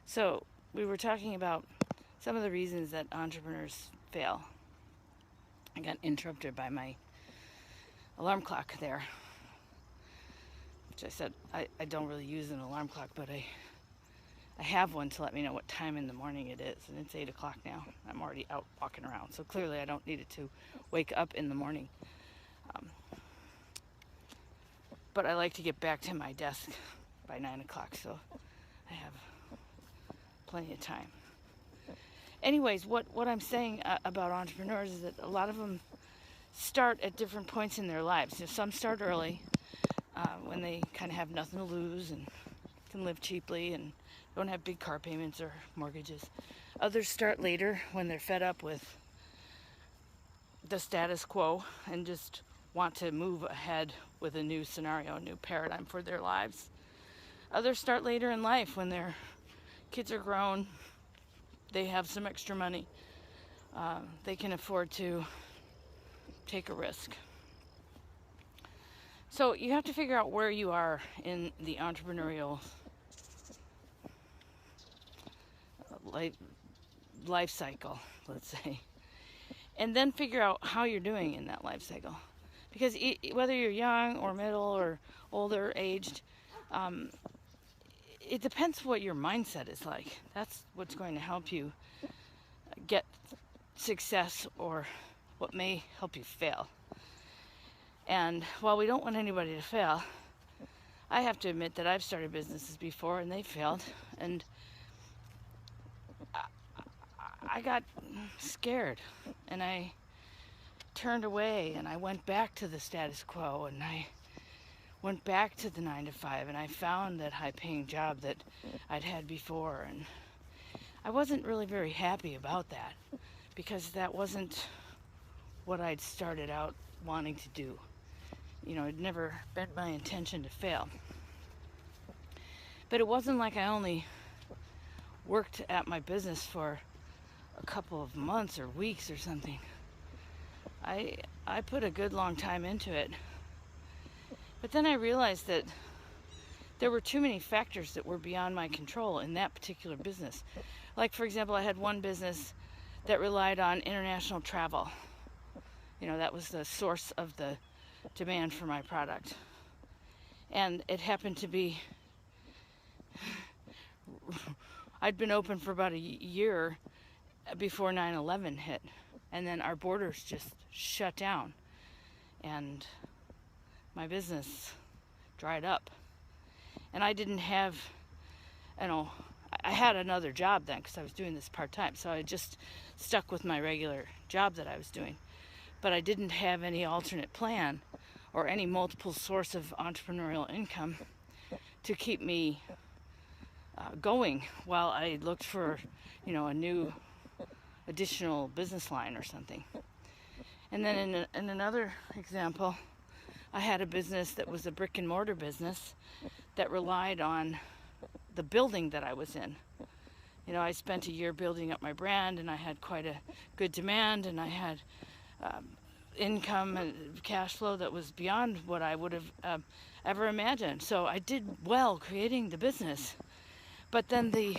So we were talking about some of the reasons that entrepreneurs fail. I got interrupted by my alarm clock there, which I said I don't really use an alarm clock, but I have one to let me know what time in the morning it is, and it's 8 o'clock now. I'm already out walking around, so clearly I don't need it to wake up in the morning. But I like to get back to my desk by 9 o'clock, so I have plenty of time. Anyways, what I'm saying about entrepreneurs is that a lot of them start at different points in their lives. So some start early when they kind of have nothing to lose and can live cheaply and don't have big car payments or mortgages. Others start later when they're fed up with the status quo and just want to move ahead with a new scenario, a new paradigm for their lives. Others start later in life when their kids are grown, they have some extra money, they can afford to take a risk. So you have to figure out where you are in the entrepreneurial life cycle, let's say, and then figure out how you're doing in that life cycle. Because whether you're young or middle or older aged, it depends what your mindset is like. That's what's going to help you get success or what may help you fail. And while we don't want anybody to fail, I have to admit that I've started businesses before and they failed. And I got scared and I turned away and I went back to the status quo and I went back to the 9 to 5 and I found that high-paying job that I'd had before, and I wasn't really very happy about that because that wasn't what I'd started out wanting to do. You know, it'd never been my intention to fail. But it wasn't like I only worked at my business for a couple of months or weeks or something. I put a good long time into it. But then I realized that there were too many factors that were beyond my control in that particular business. Like, for example, I had one business that relied on international travel. You know, that was the source of the demand for my product. And it happened to be, I'd been open for about a year before 9/11 hit. And then our borders just shut down. And my business dried up. And I didn't have, I had another job then because I was doing this part-time. So I just stuck with my regular job that I was doing. But I didn't have any alternate plan or any multiple source of entrepreneurial income to keep me going while I looked for, a new additional business line or something. And then in another example, I had a business that was a brick and mortar business that relied on the building that I was in. I spent a year building up my brand and I had quite a good demand and I had income and cash flow that was beyond what I would have ever imagined. So I did well creating the business. But then the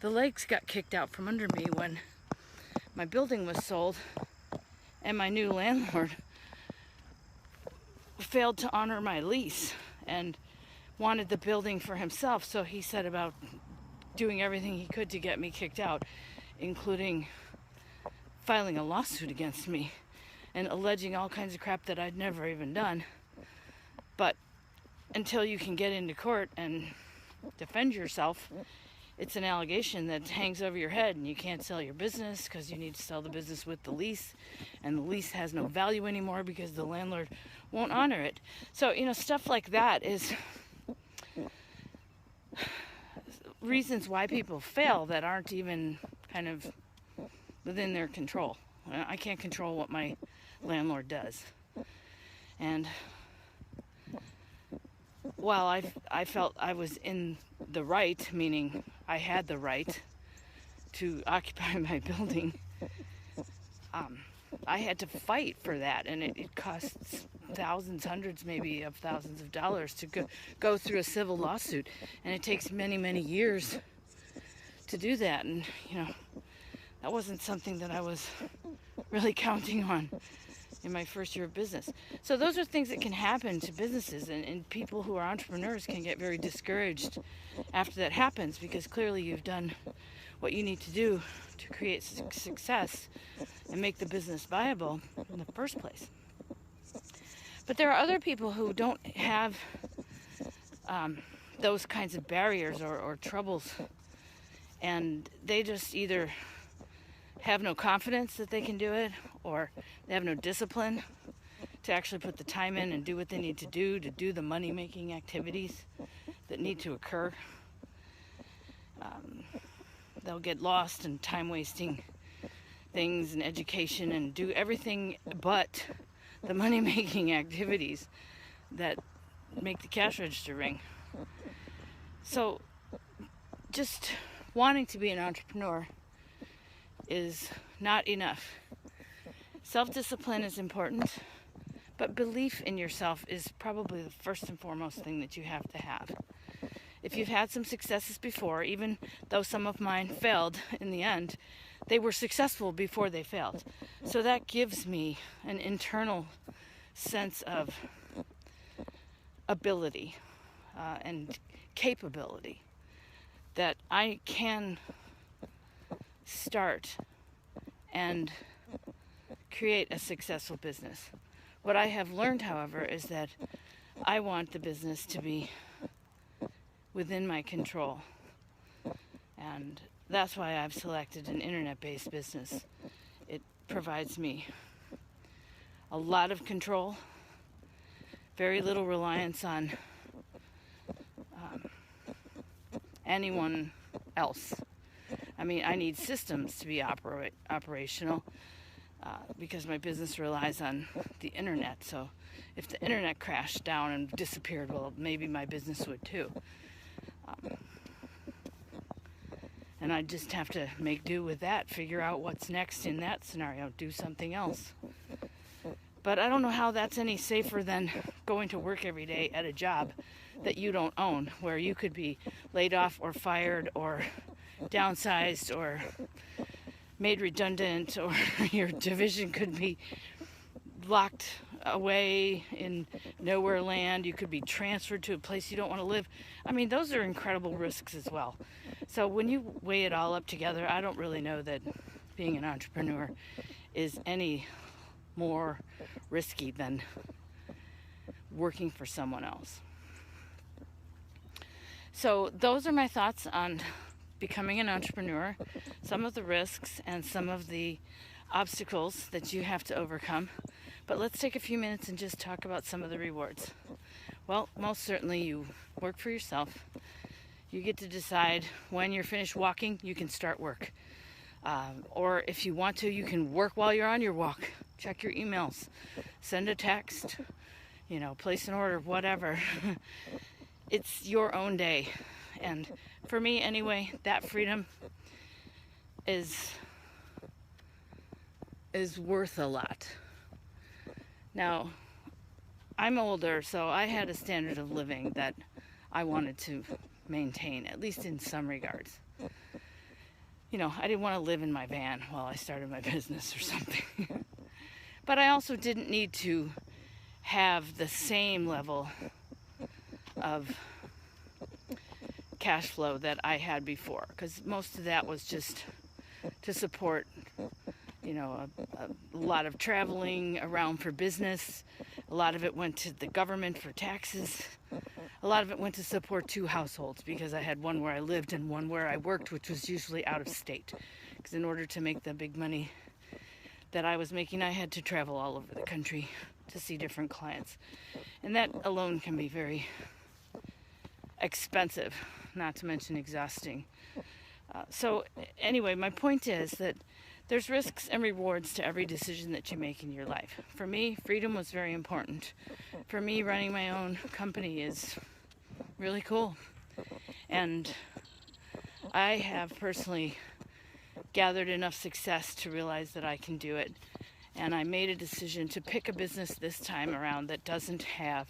legs got kicked out from under me when my building was sold and my new landlord failed to honor my lease and wanted the building for himself. So he set about doing everything he could to get me kicked out, including filing a lawsuit against me and alleging all kinds of crap that I'd never even done. But until you can get into court and defend yourself, it's an allegation that hangs over your head and you can't sell your business because you need to sell the business with the lease, and the lease has no value anymore because the landlord won't honor it. So, stuff like that is reasons why people fail that aren't even kind of within their control. I can't control what my landlord does. And while I felt I was in the right, meaning I had the right to occupy my building, I had to fight for that, and it costs thousands, hundreds maybe of thousands of dollars to go through a civil lawsuit, and it takes many, many years to do that. And, that wasn't something that I was really counting on in my first year of business. So those are things that can happen to businesses, and people who are entrepreneurs can get very discouraged after that happens, because clearly you've done what you need to do to create success and make the business viable in the first place. But there are other people who don't have those kinds of barriers or troubles, and they just either have no confidence that they can do it, or they have no discipline to actually put the time in and do what they need to do the money-making activities that need to occur. They'll get lost in time-wasting things and education and do everything but the money-making activities that make the cash register ring. So just wanting to be an entrepreneur is not enough. Self-discipline is important, but belief in yourself is probably the first and foremost thing that you have to have. If you've had some successes before, even though some of mine failed in the end, they were successful before they failed. So that gives me an internal sense of ability and capability that I can start and create a successful business. What I have learned, however, is that I want the business to be within my control. And that's why I've selected an internet-based business. It provides me a lot of control, very little reliance on anyone else. I mean, I need systems to be operational because my business relies on the internet. So if the internet crashed down and disappeared, well, maybe my business would too. And I just have to make do with that, figure out what's next in that scenario, do something else. But I don't know how that's any safer than going to work every day at a job that you don't own, where you could be laid off or fired or downsized or made redundant, or your division could be locked away in nowhere land. You could be transferred to a place you don't want to live. I mean, those are incredible risks as well. So when you weigh it all up together, I don't really know that being an entrepreneur is any more risky than working for someone else. So those are my thoughts on becoming an entrepreneur, some of the risks and some of the obstacles that you have to overcome. But let's take a few minutes and just talk about some of the rewards. Well, most certainly you work for yourself. You get to decide when you're finished walking, you can start work. Or if you want to, you can work while you're on your walk. Check your emails, send a text, place an order, whatever. It's your own day. And for me anyway, that freedom is worth a lot. Now, I'm older, so I had a standard of living that I wanted to maintain, at least in some regards. I didn't want to live in my van while I started my business or something. But I also didn't need to have the same level of cash flow that I had before, because most of that was just to support a lot of traveling around for business. A lot of it went to the government for taxes. A lot of it went to support two households, because I had one where I lived and one where I worked, which was usually out of state. Because in order to make the big money that I was making, I had to travel all over the country to see different clients. And that alone can be very expensive, not to mention exhausting. So anyway, my point is that there's risks and rewards to every decision that you make in your life. For me, freedom was very important. For me, running my own company is really cool. And I have personally gathered enough success to realize that I can do it. And I made a decision to pick a business this time around that doesn't have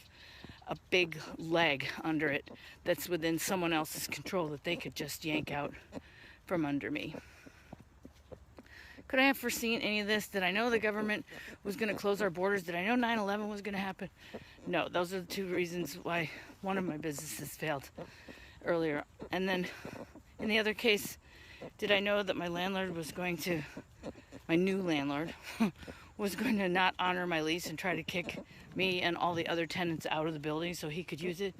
a big leg under it that's within someone else's control that they could just yank out from under me. Could I have foreseen any of this? Did I know the government was going to close our borders? Did I know 9/11 was going to happen? No, those are the two reasons why one of my businesses failed earlier. And then in the other case, did I know that my new landlord, was going to not honor my lease and try to kick me and all the other tenants out of the building so he could use it?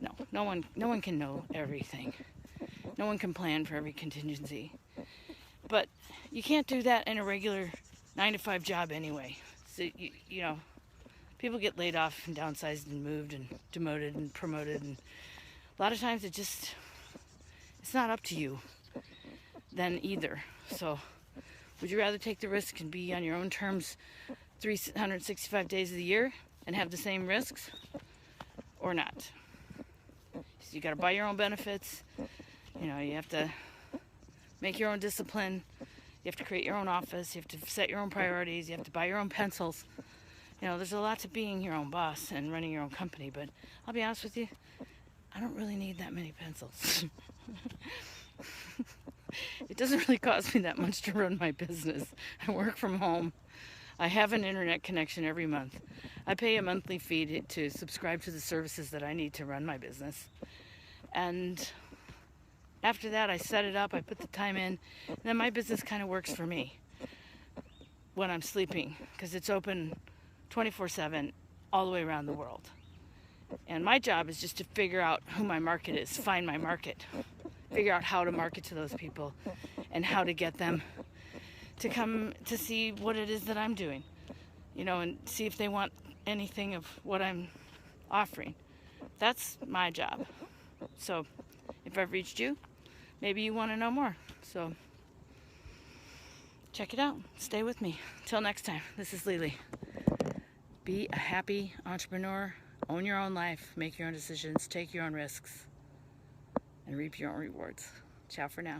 No, no one can know everything. No one can plan for every contingency. But you can't do that in a regular 9-to-5 job anyway. So, you know, people get laid off and downsized and moved and demoted and promoted. And a lot of times it's not up to you then either. So would you rather take the risk and be on your own terms 365 days of the year and have the same risks, or not? So you got to buy your own benefits. You know, you have to make your own discipline. You have to create your own office. You have to set your own priorities. You have to buy your own pencils. You know, there's a lot to being your own boss and running your own company. But I'll be honest with you, I don't really need that many pencils. It doesn't really cost me that much to run my business. I work from home. I have an internet connection every month. I pay a monthly fee to subscribe to the services that I need to run my business. And after that, I set it up, I put the time in, and then my business kind of works for me when I'm sleeping, because it's open 24/7 all the way around the world. And my job is just to figure out who my market is, find my market, figure out how to market to those people and how to get them to come to see what it is that I'm doing, you know, and see if they want anything of what I'm offering. That's my job. So if I've reached you, maybe you want to know more. So check it out. Stay with me. Till next time, this is Lily. Be a happy entrepreneur. Own your own life. Make your own decisions. Take your own risks. And reap your own rewards. Ciao for now.